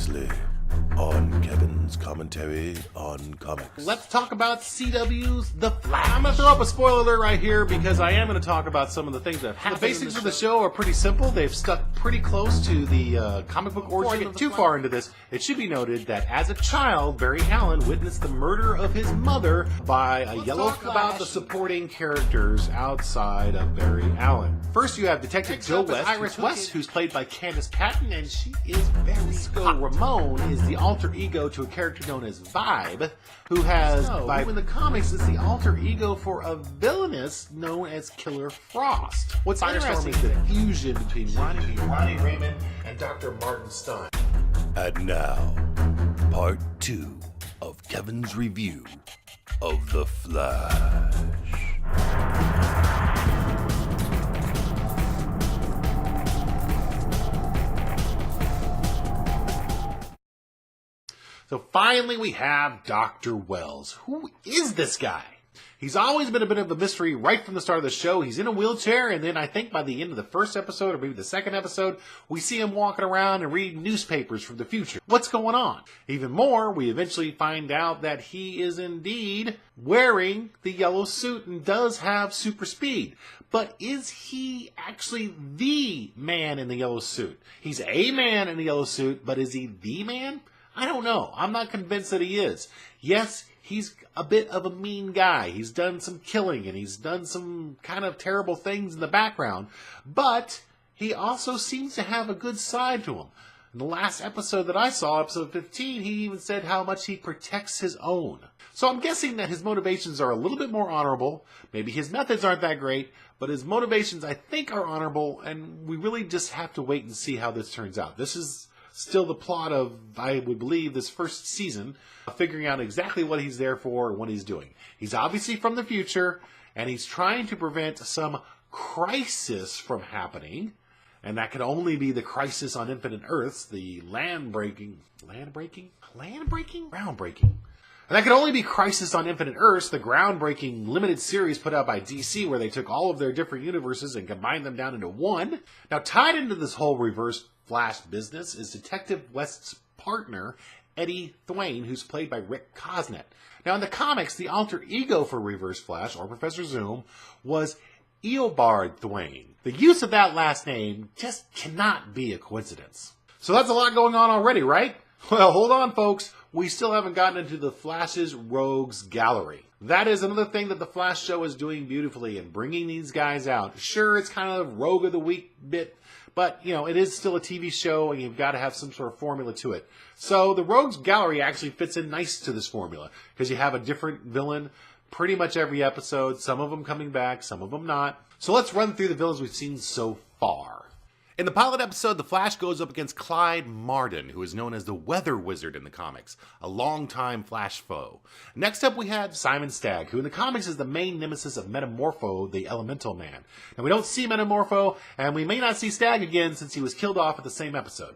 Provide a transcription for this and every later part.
Previously on Kevin's commentary on comics. Let's talk about CW's The Flash. I'm going to throw up a spoiler alert right here because I am going to talk about some of the things that have happened. The basics of the show are pretty simple. They've stuck pretty close to the comic book origin. Before I get too far into this, it should be noted that as a child, Barry Allen witnessed the murder of his mother by a Yellow Flash. About the supporting characters outside of Barry Allen. First, you have Detective Jill West, Iris West, who's played by Candice Patton, and she is very hot. Ramon is the alter ego to a character known as Vibe, who has, Vibe in the comics, is the alter ego for a villainess known as Killer Frost. What's interesting is the fusion between Ronnie Raymond and Dr. Martin Stein. And now, part 2 of Kevin's review of The Flash. So finally we have Dr. Wells. Who is this guy? He's always been a bit of a mystery right from the start of the show. He's in a wheelchair, and then I think by the end of the first episode, or maybe the second episode, we see him walking around and reading newspapers from the future. What's going on? Even more, we eventually find out that he is indeed wearing the yellow suit and does have super speed. But is he actually the man in the yellow suit? He's a man in the yellow suit, but is he the man? I don't know. I'm not convinced that he is. Yes, he's a bit of a mean guy. He's done some killing and he's done some kind of terrible things in the background, but he also seems to have a good side to him. In the last episode that I saw, episode 15, he even said how much he protects his own. So I'm guessing that his motivations are a little bit more honorable. Maybe his methods aren't that great, but his motivations, I think, are honorable, and we really just have to wait and see how this turns out. This is still the plot of, I would believe, this first season, figuring out exactly what he's there for and what he's doing. He's obviously from the future, and he's trying to prevent some crisis from happening, and that could only be the crisis on Infinite Earths, the groundbreaking? And that could only be Crisis on Infinite Earths, the groundbreaking limited series put out by DC where they took all of their different universes and combined them down into one. Now, tied into this whole Reverse Flash business is Detective West's partner, Eddie Thwain, who's played by Rick Cosnet. Now, in the comics, the alter ego for Reverse Flash, or Professor Zoom, was Eobard Thwain. The use of that last name just cannot be a coincidence. So that's a lot going on already, right? Well, hold on, folks. We still haven't gotten into the Flash's Rogues Gallery. That is another thing that the Flash show is doing beautifully in bringing these guys out. Sure, it's kind of Rogue of the Week bit, but, you know, it is still a TV show and you've got to have some sort of formula to it. So the Rogues Gallery actually fits in nice to this formula because you have a different villain pretty much every episode, some of them coming back, some of them not. So let's run through the villains we've seen so far. In the pilot episode, the Flash goes up against Clyde Marden, who is known as the Weather Wizard in the comics, a longtime Flash foe. Next up, we had Simon Stagg, who in the comics is the main nemesis of Metamorpho, the Elemental Man. Now, we don't see Metamorpho, and we may not see Stagg again since he was killed off at the same episode.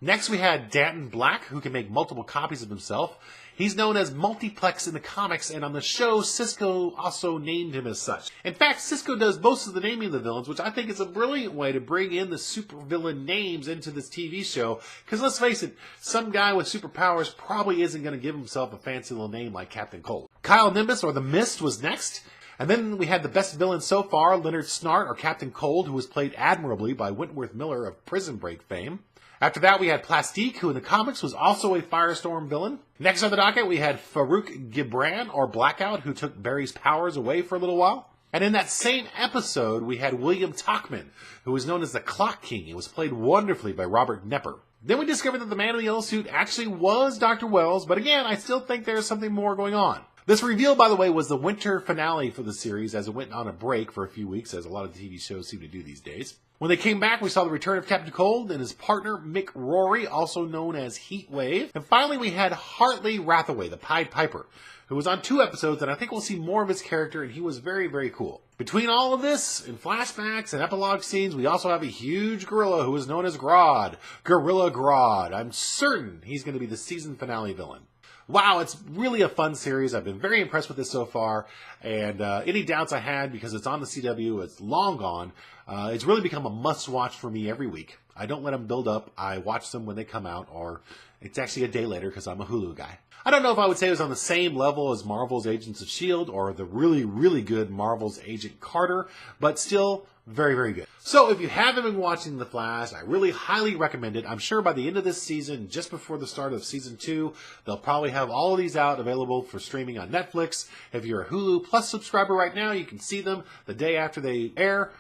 Next, we had Danton Black, who can make multiple copies of himself. He's known as Multiplex in the comics, and on the show, Cisco also named him as such. In fact, Cisco does most of the naming of the villains, which I think is a brilliant way to bring in the supervillain names into this TV show, because let's face it, some guy with superpowers probably isn't going to give himself a fancy little name like Captain Cold. Kyle Nimbus, or the Mist, was next. And then we had the best villain so far, Leonard Snart, or Captain Cold, who was played admirably by Wentworth Miller of Prison Break fame. After that, we had Plastique, who in the comics was also a Firestorm villain. Next on the docket, we had Farouk Gibran, or Blackout, who took Barry's powers away for a little while. And in that same episode, we had William Tachman, who was known as the Clock King. It was played wonderfully by Robert Knepper. Then we discovered that the man in the yellow suit actually was Dr. Wells, but again, I still think there's something more going on. This reveal, by the way, was the winter finale for the series as it went on a break for a few weeks, as a lot of TV shows seem to do these days. When they came back, we saw the return of Captain Cold and his partner, Mick Rory, also known as Heatwave. And finally, we had Hartley Rathaway, the Pied Piper, who was on 2 episodes, and I think we'll see more of his character, and he was very, very cool. Between all of this, in flashbacks and epilogue scenes, we also have a huge gorilla who is known as Grodd. Gorilla Grodd. I'm certain he's going to be the season finale villain. wow, it's really a fun series. I've been very impressed with this so far, and any doubts I had because it's on the CW, it's long gone. It's really become a must-watch for me every week. I don't let them build up. I watch them when they come out, or it's actually a day later because I'm a Hulu guy. I don't know if I would say it was on the same level as Marvel's Agents of S.H.I.E.L.D. or the really, really good Marvel's Agent Carter, but still very, very good. So if you haven't been watching The Flash, I really highly recommend it. I'm sure by the end of this season, just before the start of season 2, they'll probably have all of these out available for streaming on Netflix. If you're a Hulu Plus subscriber right now, you can see them the day after they air.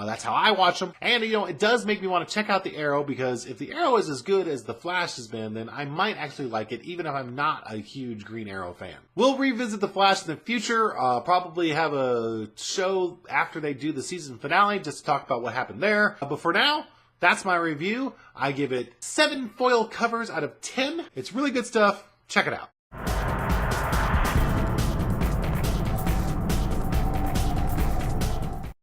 That's how I watch them. And, you know, it does make me want to check out the Arrow, because if the Arrow is as good as the Flash has been, then I might actually like it, even if I'm not a huge Green Arrow fan. We'll revisit the Flash in the future. Probably have a show after they do the season finale just to talk about what happened there. But for now, that's my review. I give it 7 foil covers out of 10. It's really good stuff. Check it out.